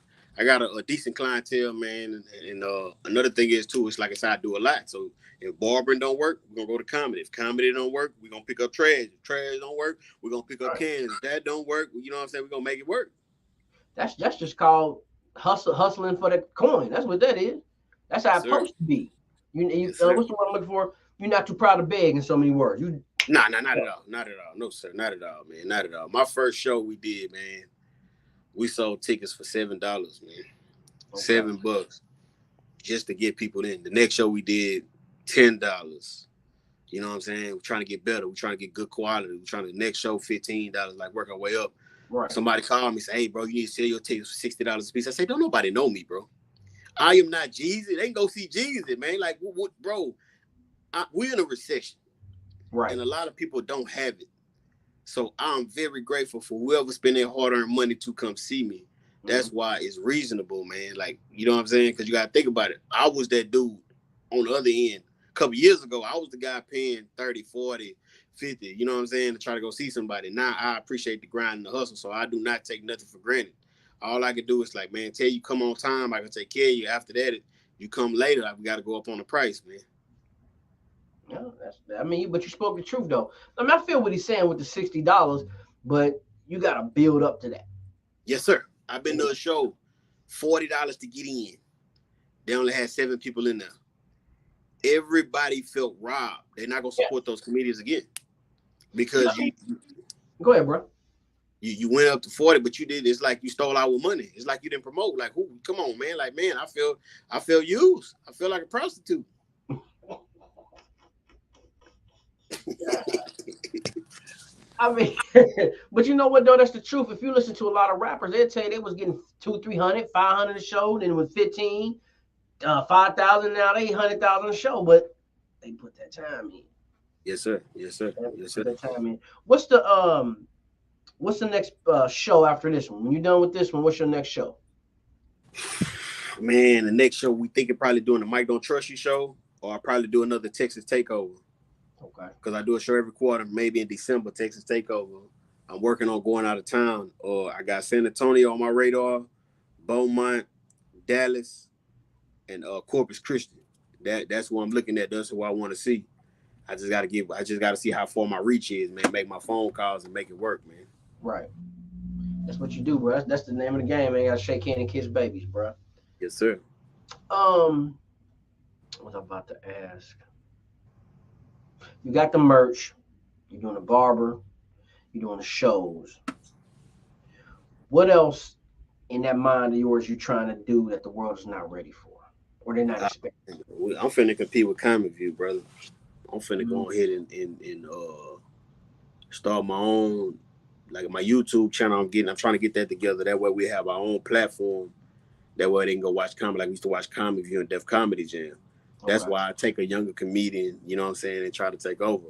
decent clientele, man. And another thing is too, it's like I said, I do a lot. So if barbering don't work, we're gonna go to comedy. If comedy don't work, we're gonna pick up trash. If trash don't work, we're gonna pick up cans. If that don't work, you know what I'm saying? We're gonna make it work. That's just called hustling for the coin. That's what that is. That's how it's supposed to be. What's the word I'm looking for? You're not too proud to beg, in so many words. Nah, not at all. Not at all. No, sir. Not at all, man. Not at all. My first show we did, man, we sold tickets for $7, man. Okay. $7 just to get people in. The next show we did $10. You know what I'm saying? We're trying to get better. We're trying to get good quality. We're trying to next show $15, like work our way up. Right. Somebody called me, say, hey, bro, you need to sell your tickets for $60 a piece. I say, don't nobody know me, bro. I am not Jeezy. They can go see Jeezy, man. Like, what bro? We're in a recession. Right. And a lot of people don't have it. So I'm very grateful for whoever spend their hard-earned money to come see me. That's why it's reasonable, man. Like, you know what I'm saying? Because you got to think about it. I was that dude on the other end. A couple years ago, I was the guy paying 30, 40, 50, you know what I'm saying, to try to go see somebody. Now I appreciate the grind and the hustle, so I do not take nothing for granted. All I can do is like, man, tell you come on time, I can take care of you. After that, you come later, we got to go up on the price, man. No, but you spoke the truth though. I mean, I feel what he's saying with the $60, but you got to build up to that. Yes, sir. I've been to a show, $40 to get in. They only had 7 people in there. Everybody felt robbed. They're not gonna support those comedians again because Go ahead, bro. You went up to 40, but you did. It's like you stole our money. It's like you didn't promote. Like, who? Come on, man. Like, man, I feel used. I feel like a prostitute. I mean, but you know what though? That's the truth. If you listen to a lot of rappers, they'll tell you they was getting 200, 300, 500 a show. Then it was 15, 5,000. Now they 100,000 a show, but they put that time in. Yes, sir. Yes, sir. Yes, sir. That time in. What's the next show after this one? When you're done with this one, what's your next show? Man, the next show we thinking probably doing the Mike Don't Trust You show, or I'll probably do another Texas Takeover. Okay. Because I do a show every quarter, maybe in December, Texas Takeover. I'm working on going out of town. Or I got San Antonio on my radar, Beaumont, Dallas, and Corpus Christi. That's what I'm looking at. That's what I want to see. I just got to see how far my reach is, man. Make my phone calls and make it work, man. Right. That's what you do, bro. That's the name of the game, man. You got to shake hands and kiss babies, bro. Yes, sir. What was I about to ask? You got the merch. You're doing the barber. You're doing the shows. What else in that mind of yours you trying to do that the world is not ready for, or they're not expecting? I'm finna compete with Comic View, brother. I'm finna go ahead and start my own, like my YouTube channel. I'm trying to get that together. That way we have our own platform. That way they can go watch comedy like we used to watch Comic View and Def Comedy Jam. That's why I take a younger comedian, you know what I'm saying, and try to take over.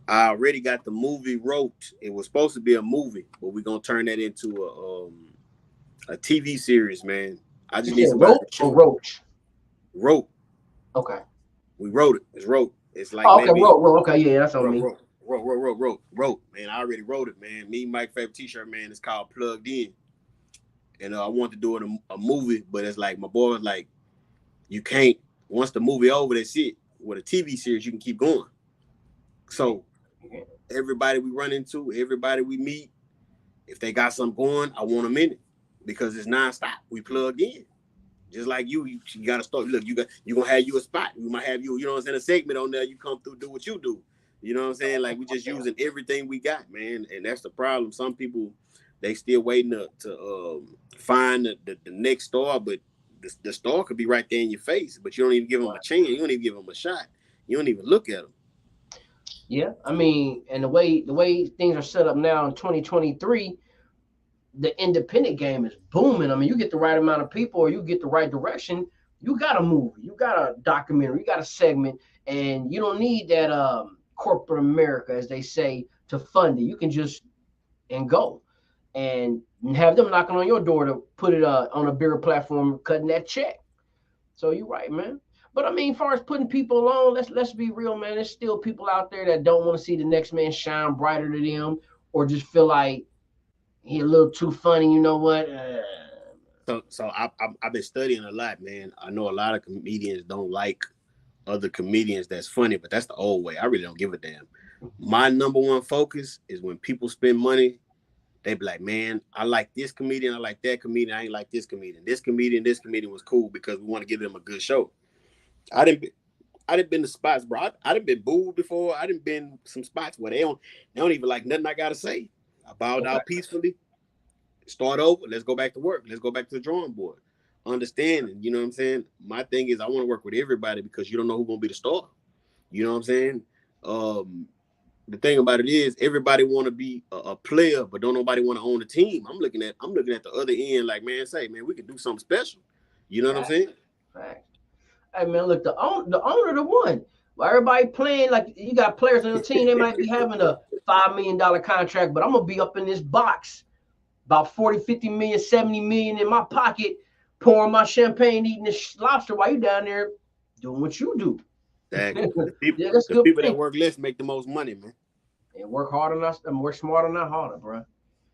I already got the movie wrote. It was supposed to be a movie, but we're gonna turn that into a TV series, man. I just need somebody to shoot. Roach? Wrote. Okay. We wrote it. It's wrote. It's like wrote. Okay, yeah, that's on me. Wrote. Man, I already wrote it, man. Me, Mike, favorite T-shirt, man. It's called Plugged In, and I want to do it a movie, but it's like my boy was like, you can't. Once the movie over, that's it. With a TV series, you can keep going. So everybody we run into, everybody we meet, if they got something going, I want them in it because it's nonstop. We plug in. Just like you got to start. Look, you're going to have you a spot. We might have you, you know what I'm saying, a segment on there. You come through, do what you do. You know what I'm saying? Like, we just using everything we got, man. And that's the problem. Some people, they still waiting to find the next star, but the star could be right there in your face, but you don't even give them a chance. You don't even give them a shot. You don't even look at them. Yeah, I mean, and the way things are set up now in 2023, the independent game is booming. I mean, you get the right amount of people, or you get the right direction, you got a movie, you got a documentary, you got a segment, and you don't need that corporate America, as they say, to fund it. You can just go and have them knocking on your door to put it on a bigger platform, cutting that check. So you're right, man. But I mean, as far as putting people on, let's be real, man. There's still people out there that don't want to see the next man shine brighter than them, or just feel like he a little too funny. You know what? So I've been studying a lot, man. I know a lot of comedians don't like other comedians that's funny, but that's the old way. I really don't give a damn. My number one focus is when people spend money, they be like, man, I like this comedian, I like that comedian, I ain't like this comedian. This comedian was cool because we want to give them a good show. I didn't I done been to spots, bro. I done been booed before. I done been some spots where they don't even like nothing I gotta say. I bowed out peacefully. Start over. Let's go back to work. Let's go back to the drawing board. Understanding, you know what I'm saying? My thing is I want to work with everybody because you don't know who's gonna be the star. You know what I'm saying? The thing about it is everybody want to be a player, but don't nobody want to own the team. I'm looking at the other end, like, man, we could do something special. You know what I'm saying? Right. Hey man, look, the owner the one. Well, everybody playing like you got players on the team. They might be having a $5 million contract, but I'm gonna be up in this box, about 40, 50 million, 70 million in my pocket, pouring my champagne, eating this lobster while you down there doing what you do. Exactly. The people that work less make the most money, man. And work harder, not work smarter, not harder, bro.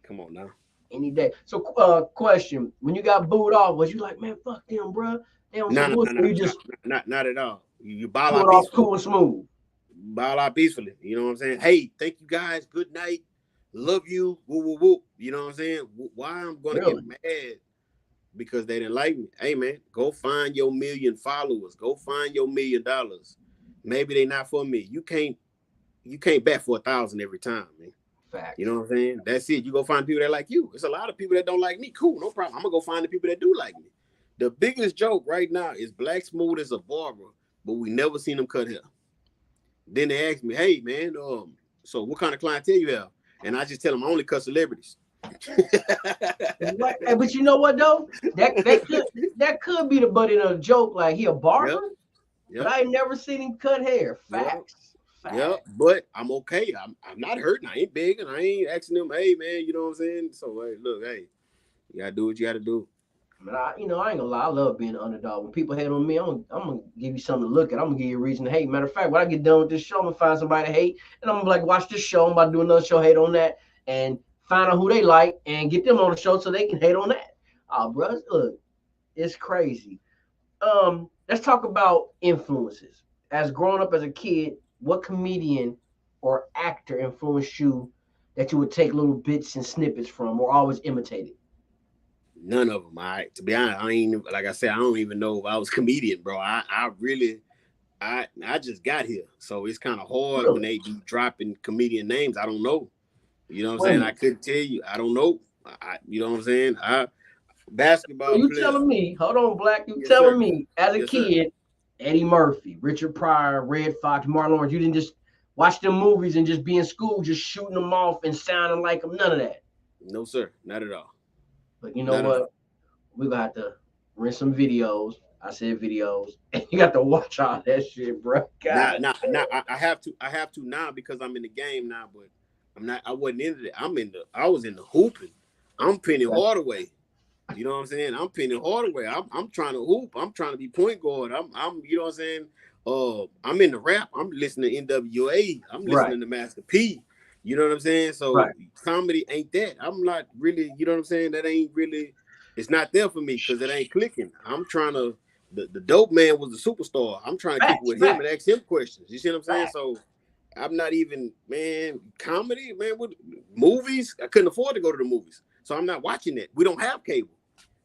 Come on now. Any day. So, question: when you got booed off, was you like, man, fuck them, bro? They don't you just not at all. You bow out peacefully. Cool and smooth. Bow out peacefully. You know what I'm saying? Hey, thank you guys. Good night. Love you. Woo woo woo. You know what I'm saying? Why I'm gonna get mad? Because they didn't like me. Hey man, go find your 1 million followers. Go find your $1 million. Maybe they not for me. You can't bet for 1,000 every time, man. Fact. You know what I'm saying? That's it. You go find people that like you. There's a lot of people that don't like me. Cool, no problem. I'm gonna go find the people that do like me. The biggest joke right now is Black Smooth is a barber, but we never seen him cut hair. Then they ask me, hey man, so what kind of clientele you have? And I just tell them I only cut celebrities. But you know what though? That could be the butt end of the joke. Like he a barber, yep. But I ain't never seen him cut hair. Facts. Yeah, but I'm okay. I'm not hurting. I ain't begging. I ain't asking them, hey man, you know what I'm saying? So hey, look, hey, you gotta do what you gotta do. But I ain't gonna lie. I love being an underdog. When people hate on me, I'm gonna give you something to look at. I'm gonna give you a reason to hate. Matter of fact, when I get done with this show, I'm gonna find somebody to hate, and I'm gonna be like, watch this show. I'm about to do another show, hate on that, and find out who they like and get them on the show so they can hate on that. Oh, bro, look, it's crazy. Let's talk about influences. As growing up as a kid, what comedian or actor influenced you that you would take little bits and snippets from or always imitated? None of them. To be honest, like I said, I don't even know if I was a comedian, bro. I just got here, so it's kind of hard when they be dropping comedian names. I don't know. You know what I'm saying? I couldn't tell you. I don't know. You know what I'm saying? Basketball. You telling me? Hold on, Black. You telling me as a kid, Eddie Murphy, Richard Pryor, Red Fox, Martin Lawrence. You didn't just watch them movies and just be in school, just shooting them off and sounding like them. None of that. No, sir. Not at all. But you know what? We're going to have to rent some videos. I said videos. And you got to watch all that shit, bro. God. Nah, I have to now because I'm in the game now, but I wasn't into it. I was in the hooping. I'm Penny Hardaway. You know what I'm saying? I'm Penny Hardaway. I'm trying to hoop. I'm trying to be point guard. I'm you know what I'm saying? I'm in the rap. I'm listening to NWA. I'm listening to Master P. You know what I'm saying? So comedy ain't that. I'm not really, you know what I'm saying? That ain't really, it's not there for me because it ain't clicking. I'm trying to, the dope man was the superstar. I'm trying to kick with him and ask him questions. You see what I'm saying? So I'm not even, man, comedy, man, with movies. I couldn't afford to go to the movies. So I'm not watching it. We don't have cable.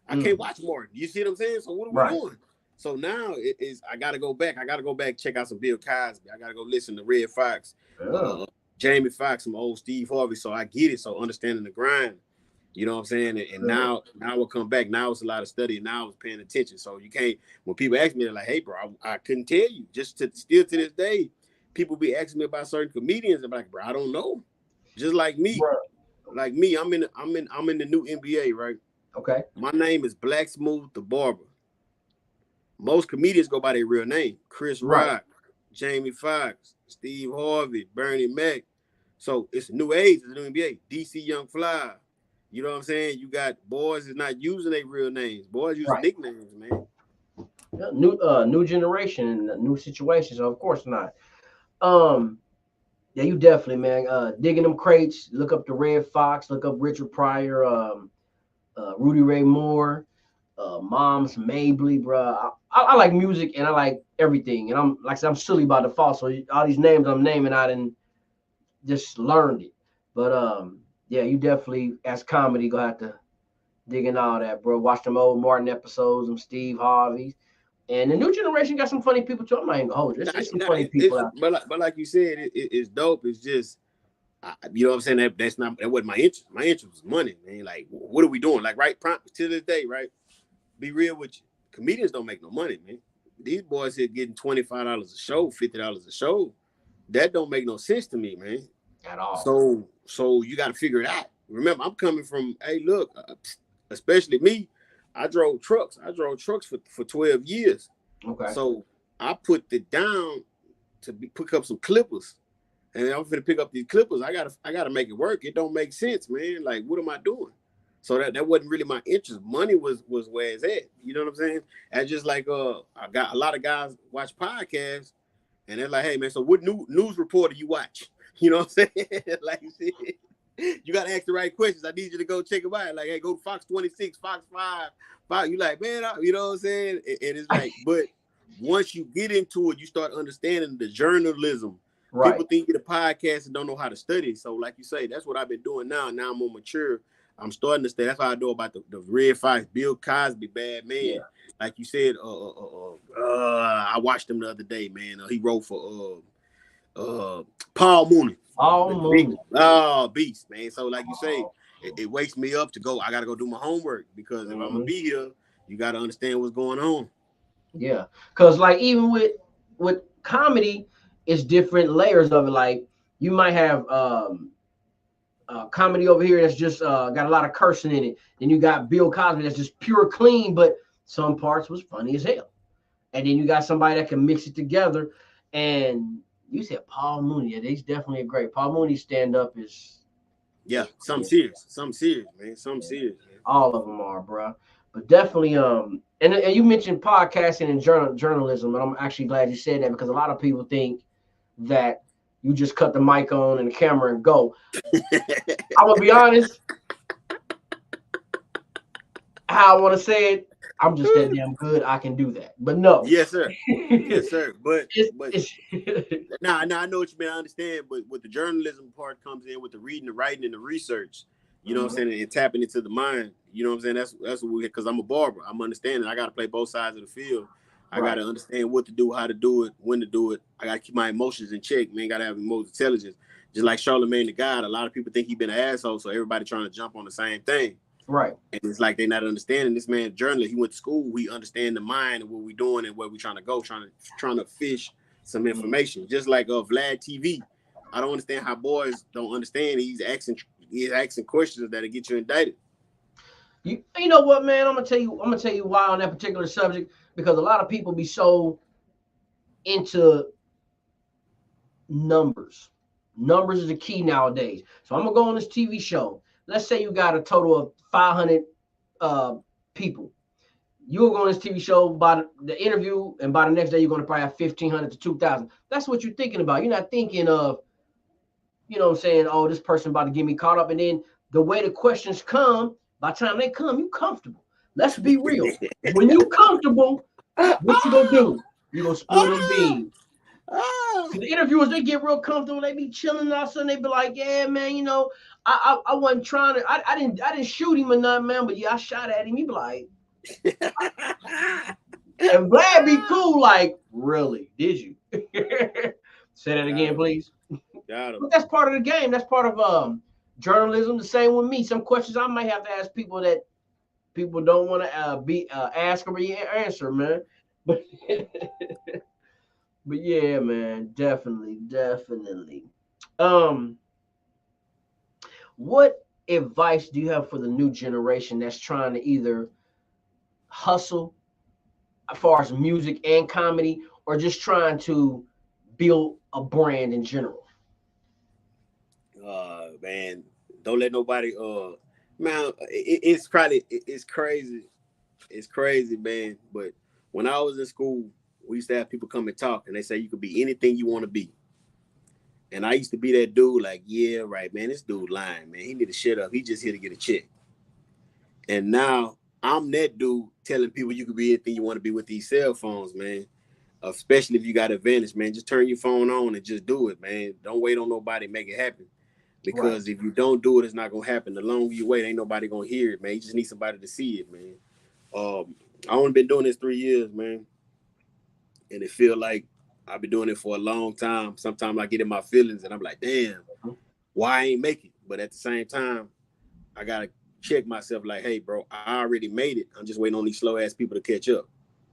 I can't watch more. You see what I'm saying? So what are we doing? So now it is, I got to go back. Check out some Bill Cosby. I got to go listen to Red Fox. Jamie Foxx, some old Steve Harvey, so I get it. So understanding the grind, you know what I'm saying? And now we'll come back. Now it's a lot of study. Now I was paying attention. So you can't, when people ask me, they're like, hey, bro, I couldn't tell you. Still to this day, people be asking me about certain comedians. I'm like, bro, I don't know. Just like me. Bro. Like me, I'm in the new NBA, right? Okay. My name is Black Smooth the Barber. Most comedians go by their real name. Chris Rock, Jamie Foxx, Steve Harvey, Bernie Mac. So it's a new age, it's a new NBA. DC Young Fly. You know what I'm saying? You got boys is not using their real names. Boys using nicknames, man. New generation, new situation. So of course not. Yeah, you definitely, man. Digging them crates. Look up the Red Fox. Look up Richard Pryor. Rudy Ray Moore. Moms Mabley, bro. I like music and I like everything. And I'm silly by default. So all these names I'm naming, I didn't just learned it. But yeah, you definitely as comedy gonna have to dig in all that, bro. Watch them old Martin episodes, them Steve Harvey. And the new generation got some funny people too. I'm not even gonna hold you. It's some funny people out there. But like you said, it's dope. It's just, you know what I'm saying? That wasn't my interest. My interest was money, man. Like, what are we doing? Like, right, to this day, right? Be real with you. Comedians don't make no money, man. These boys here getting $25 a show, $50 a show. That don't make no sense to me, man. At all. So you got to figure it out. Remember, I'm coming from, hey, look, especially me, I drove trucks. I drove trucks for 12 years. Okay. So I put it down to pick up some clippers. And I'm going to pick up these clippers. I gotta make it work. It don't make sense, man. Like, what am I doing? So that wasn't really my interest. Money was where it's at. You know what I'm saying? And just like I got a lot of guys watch podcasts, and they're like, hey man, so what news reporter you watch? You know what I'm saying? Like you said, you gotta ask the right questions. I need you to go check them out. Like, hey, go to Fox 26, Fox 5. You like, man, you know what I'm saying? And it's like, but once you get into it, you start understanding the journalism. Right. People think you're a podcast and don't know how to study. So, like you say, that's what I've been doing now. Now I'm more mature. I'm starting to study. That's how I know about the Red Fox, Bill Cosby, bad man. Yeah. Like you said, I watched him the other day, man. He wrote for Paul Mooney. Beast, man. So, like you say, it wakes me up to go. I got to go do my homework because if I'm gonna be here, you got to understand what's going on. Yeah, because like even with comedy, it's different layers of it. Like you might have comedy over here that's just got a lot of cursing in it. Then you got Bill Cosby that's just pure clean, but some parts was funny as hell. And then you got somebody that can mix it together. And you said Paul Mooney. Yeah, he's definitely a great. Paul Mooney's stand-up is... Yeah, something serious, man. Something serious. Man. All of them are, bro. But definitely, and you mentioned podcasting and journalism, and I'm actually glad you said that because a lot of people think that you just cut the mic on and the camera and go. I'm gonna be honest. How I want to say it, I'm just that damn good. I can do that. But no. Yes, sir. Yes, sir. But nah, I know what you mean. I understand. But with the journalism part comes in with the reading, the writing, and the research. You know what I'm saying? And tapping into the mind. You know what I'm saying? That's what because I'm a barber. I'm understanding. I got to play both sides of the field. I got to understand what to do, how to do it, when to do it. I got to keep my emotions in check. Man, got to have emotional intelligence. Just like Charlamagne the God, a lot of people think he's been an asshole, so everybody trying to jump on the same thing. Right. And it's like they're not understanding this man journalist. He went to school. We understand the mind and what we're doing and where we're trying to go, trying to fish some information. Just like Vlad TV. I don't understand how boys don't understand. He's asking questions that'll get you indicted. You know what, man? I'm gonna tell you why on that particular subject, because a lot of people be so into numbers. Numbers is the key nowadays. So I'm gonna go on this TV show. Let's say you got a total of 500 people. You'll go on this TV show by the interview, and by the next day, you're going to probably have 1,500 to 2,000. That's what you're thinking about. You're not thinking of, you know what I'm saying, oh, this person about to get me caught up. And then the way the questions come, by the time they come, you comfortable. Let's be real. When you comfortable, what you going to do? You're going to spill them beans. The interviewers, they get real comfortable. They be chilling, and all of a sudden they be like, yeah, man, you know, I wasn't trying to, I didn't shoot him or nothing, man, but yeah, I shot at him. You be like, and Vlad be cool, like, really? Did you? Say that again, please. But that's part of the game. That's part of journalism. The same with me. Some questions I might have to ask people that people don't want to be ask or answer, man. But but yeah, man, definitely. What advice do you have for the new generation that's trying to either hustle as far as music and comedy, or just trying to build a brand in general? Man, don't let nobody man, it's crazy. It's crazy, man. But when I was in school, we used to have people come and talk, and they say you could be anything you want to be. And I used to be that dude, like, yeah, right, man, this dude lying, man. He need to shut up. He just here to get a check. And now I'm that dude telling people you could be anything you want to be with these cell phones, man. Especially if you got advantage, man. Just turn your phone on and just do it, man. Don't wait on nobody to make it happen. Because if you don't do it, it's not going to happen. The longer you wait, ain't nobody going to hear it, man. You just need somebody to see it, man. I only been doing this 3 years, man. and it feel like I've been doing it for a long time. Sometimes I get in my feelings and I'm like, damn, why I ain't make it? But at the same time, I gotta check myself like, hey, bro, I already made it. I'm just waiting on these slow ass people to catch up.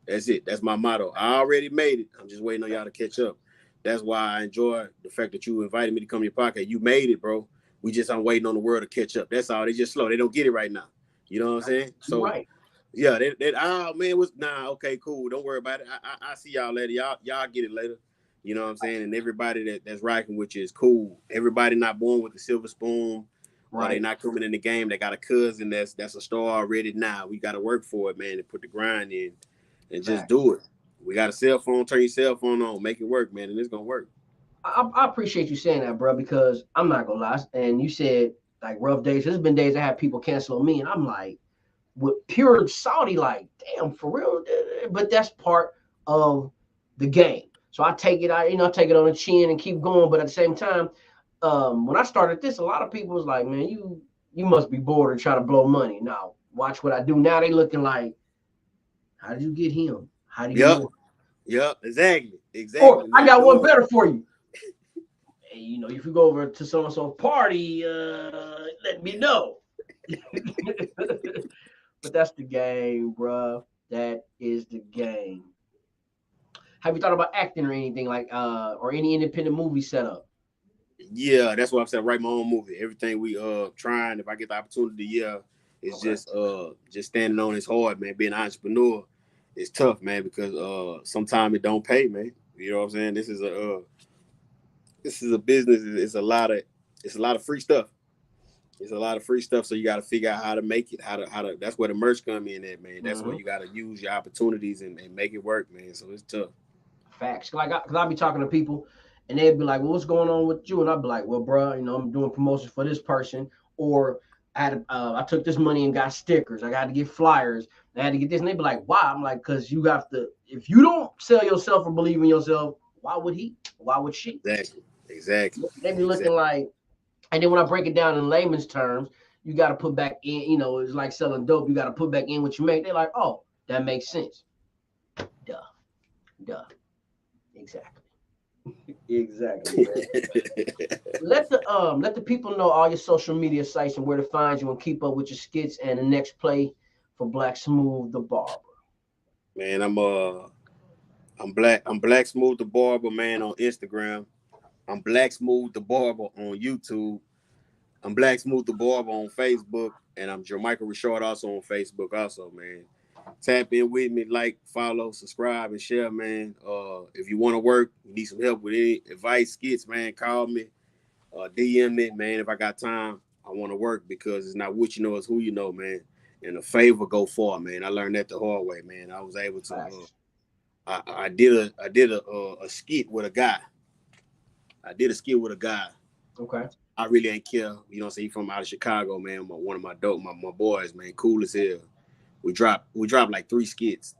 That's it. That's my motto. I already made it. I'm just waiting on y'all to catch up. That's why I enjoy the fact that you invited me to come to your podcast. You made it, bro. I'm waiting on the world to catch up. That's all. They just slow. They don't get it right now. You know what I'm saying? So right. Yeah, oh man, okay, cool. Don't worry about it. I see y'all later. Y'all get it later. You know what I'm saying? And everybody that's rocking with you is cool. Everybody not born with a silver spoon, or they not coming in the game. They got a cousin that's a star already. Now we got to work for it, man, and put the grind in, and just do it. We got a cell phone. Turn your cell phone on. Make it work, man, and it's gonna work. I appreciate you saying that, bro, because I'm not gonna lie. And you said like rough days. There's been days I had people cancel on me, and I'm like, with pure Saudi, like, damn, for real. But that's part of the game. So I take it, I take it on the chin and keep going. But at the same time, when I started this, a lot of people was like, man, you must be bored and trying to blow money. Now watch what I do. Now they looking like, how did you get him? How do you know? Yep, exactly. Or I got one better for you. Hey, if you go over to so-and-so party, let me know. But that's the game, bro. That is the game. Have you thought about acting or anything like or any independent movie setup? Yeah, that's what I'm saying. Write my own movie. Everything we trying. If I get the opportunity, it's just standing on. It's hard, man. Being an entrepreneur, it's tough, man, because sometimes it don't pay, man. You know what I'm saying? This is a business. It's a lot of free stuff. It's a lot of free stuff, so you got to figure out how to make it. How to. That's where the merch come in at, man. That's where you got to use your opportunities and make it work, man. So it's tough. Facts. Cause I'll be talking to people, and they'd be like, "Well, what's going on with you?" And I'd be like, "Well, bro, I'm doing promotions for this person, or I took this money and got stickers. I got to get flyers. I had to get this." And they'd be like, "Why?" I'm like, "Cause you have to. If you don't sell yourself or believe in yourself, why would he? Why would she?" Exactly. They be looking like. And then when I break it down in layman's terms, you got to put back in, it's like selling dope. You got to put back in what you make. They're like, oh, that makes sense. Duh. Exactly. Exactly. Let the people know all your social media sites and where to find you and keep up with your skits and the next play for Black Smooth the Barber. Man, I'm Black Smooth the Barber, man, on Instagram. I'm Black Smooth the Barber on YouTube. I'm Black Smooth the Barber on Facebook, and I'm Jermichael Richard also on Facebook also, man. Tap in with me, like, follow, subscribe, and share, man. If you want to work, you need some help with any advice, skits, man, call me, DM me, man. If I got time, I want to work because it's not what you know, it's who you know, man. And a favor go far, man. I learned that the hard way, man. I was able to. I did a skit with a guy. Okay. I really ain't care. You know what I'm saying? He from out of Chicago, man. One of my boys, man. Cool as hell. We dropped like 3 skits.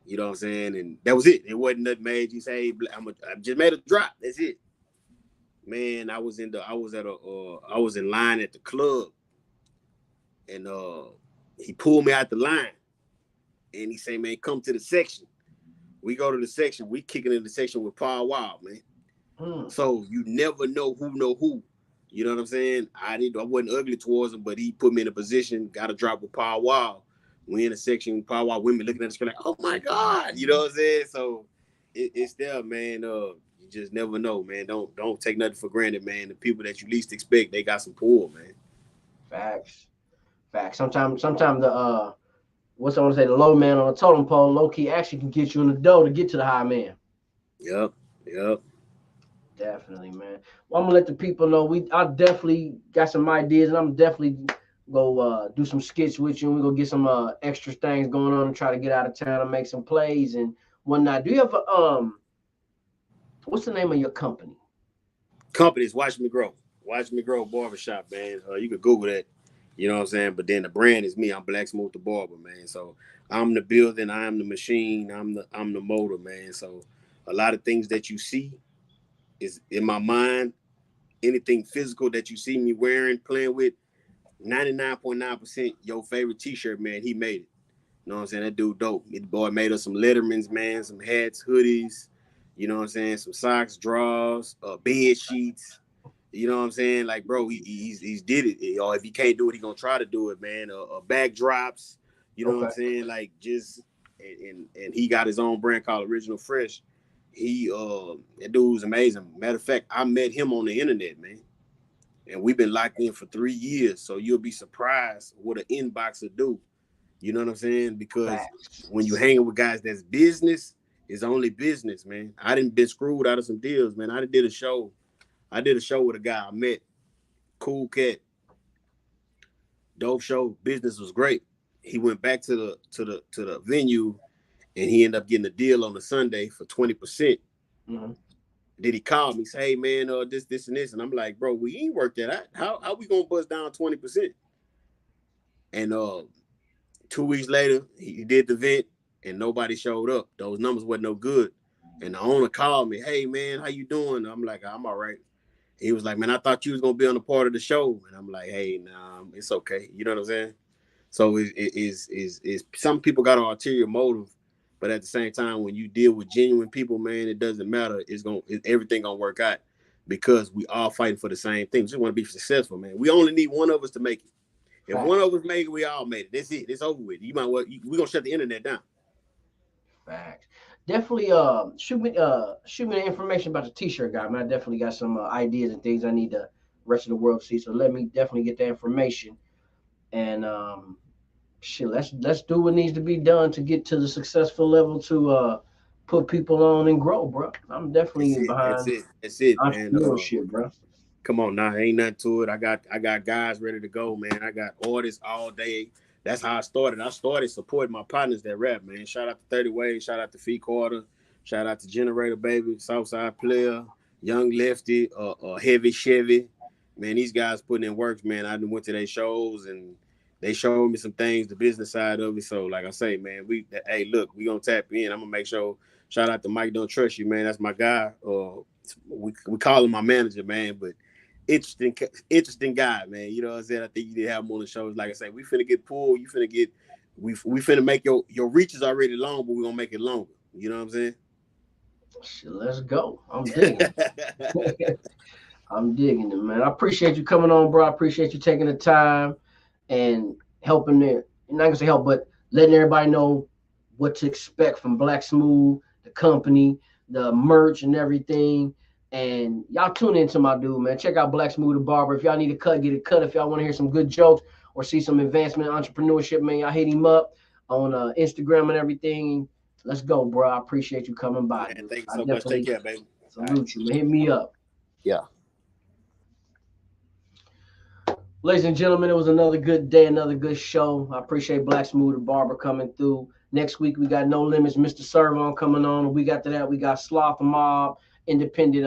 You know what I'm saying? And that was it. It wasn't nothing major. You say, hey, I just made a drop. That's it. Man, I was in line at the club, and he pulled me out the line, and he say, man, come to the section. We go to the section. We kicking in the section with Paul Wild, man. So you never know who. You know what I'm saying? I wasn't ugly towards him, but he put me in a position, got a drop with Paul Wild. We in a section, Paul Wild women looking at the screen like, oh my God. You know what I'm saying? So it's there, man. You just never know, man. Don't take nothing for granted, man. The people that you least expect, they got some pull, man. Facts. Sometimes the what's I want to say, the low man on the totem pole, low key actually can get you in the dough to get to the high man. Yep. Definitely, man. Well, I'm gonna let the people know I definitely got some ideas, and I'm definitely go do some skits with you, and we're gonna get some extra things going on and try to get out of town and make some plays and whatnot. Do you have what's the name of your company? Company's Watch Me Grow. Watch Me Grow Barbershop, man. You could Google that. You know what I'm saying? But then the brand is me. I'm Black Smooth the Barber, man. So I'm the building, I'm the machine, I'm the motor, man. So a lot of things that you see is in my mind. Anything physical that you see me wearing, playing with, 99.9% your favorite t-shirt, man, he made it. You know what I'm saying? That dude dope. The boy made us some Lettermans, man, some hats, hoodies, you know what I'm saying? Some socks, drawers, bed sheets. You know what I'm saying? Like, bro, he's did it. Or if he can't do it, he gonna try to do it, man. Backdrops, you know what I'm saying? Like, just and he got his own brand called Original Fresh. That dude's amazing. Matter of fact, I met him on the internet, man. And we've been locked in for 3 years. So you'll be surprised what an inbox will do. You know what I'm saying? Because when you hanging with guys that's business, it's only business, man. I done been screwed out of some deals, man. I did a show with a guy I met. Cool cat. Dope show. Business was great. He went back to the venue and he ended up getting a deal on the Sunday for 20%. Mm-hmm. Then he called me, say, hey man, this and this. And I'm like, bro, we ain't worked that out. How we gonna bust down 20%? And 2 weeks later, he did the event and nobody showed up. Those numbers wasn't no good. And the owner called me, hey man, how you doing? I'm like, I'm all right. He was like, man, I thought you was gonna be on a part of the show. And I'm like, hey, nah, it's okay. You know what I'm saying? So it's some people got an ulterior motive, but at the same time, when you deal with genuine people, man, it doesn't matter. Everything gonna work out because we all fighting for the same thing. We just want to be successful, man. We only need one of us to make it. If one of us make it, we all made it. That's it. It's over with. You might we're gonna shut the internet down. Facts. Definitely shoot me the information about the t-shirt guy, man. I definitely got some ideas and things I need the rest of the world to see. So let me definitely get that information. And let's do what needs to be done to get to the successful level to put people on and grow, bro. I'm definitely behind that's it, entrepreneurship, bro. Come on now, ain't nothing to it. I got guys ready to go, man. I got artists all day. That's how I started. I started supporting my partners that rap, man. Shout out to 30 Ways, shout out to Fee Carter, shout out to Generator Baby, Southside Player, Young Lefty, Heavy Chevy. Man, these guys putting in work, man. I went to their shows and they showed me some things, the business side of it. So, like I say, man, hey, look, we gonna tap in. I'm gonna make sure. Shout out to Mike Don't Trust You, man. That's my guy. We call him my manager, man, but interesting guy, man. You know what I'm saying? I think you did have him on the shows. Like I say, we finna get pulled. We finna make your reach is already long, but we're gonna make it longer. You know what I'm saying? Let's go. I'm digging. I'm digging it, man. I appreciate you coming on, bro. I appreciate you taking the time and helping there. I'm not gonna say help, but letting everybody know what to expect from Black Smooth, the company, the merch and everything. And y'all tune into my dude, man. Check out Black Smooth the Barber. If y'all need a cut, get a cut. If y'all want to hear some good jokes or see some advancement in entrepreneurship, man, y'all hit him up on Instagram and everything. Let's go, bro. I appreciate you coming by. Man, thank you so much. Take care, baby. Salute you, man. Hit me up. Yeah. Ladies and gentlemen, it was another good day, another good show. I appreciate Black Smooth the Barber coming through. Next week, we got No Limits, Mr. Servon coming on. A week after that, we got Sloth Mob, independent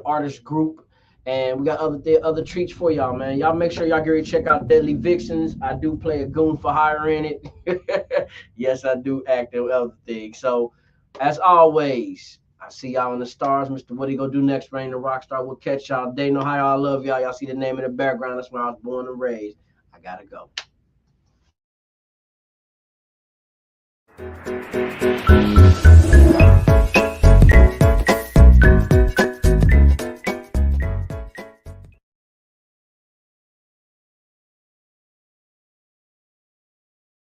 artist group. And we got other treats for y'all, man. Y'all make sure y'all get ready to check out Deadly Vixens. I do play a goon for hire in it. Yes, I do act and other things. So, as always, I see y'all in the stars. Mr. What he gonna do next? Rain the Rockstar. We'll catch y'all. They know how y'all love y'all. Y'all see the name in the background. That's where I was born and raised. I gotta go.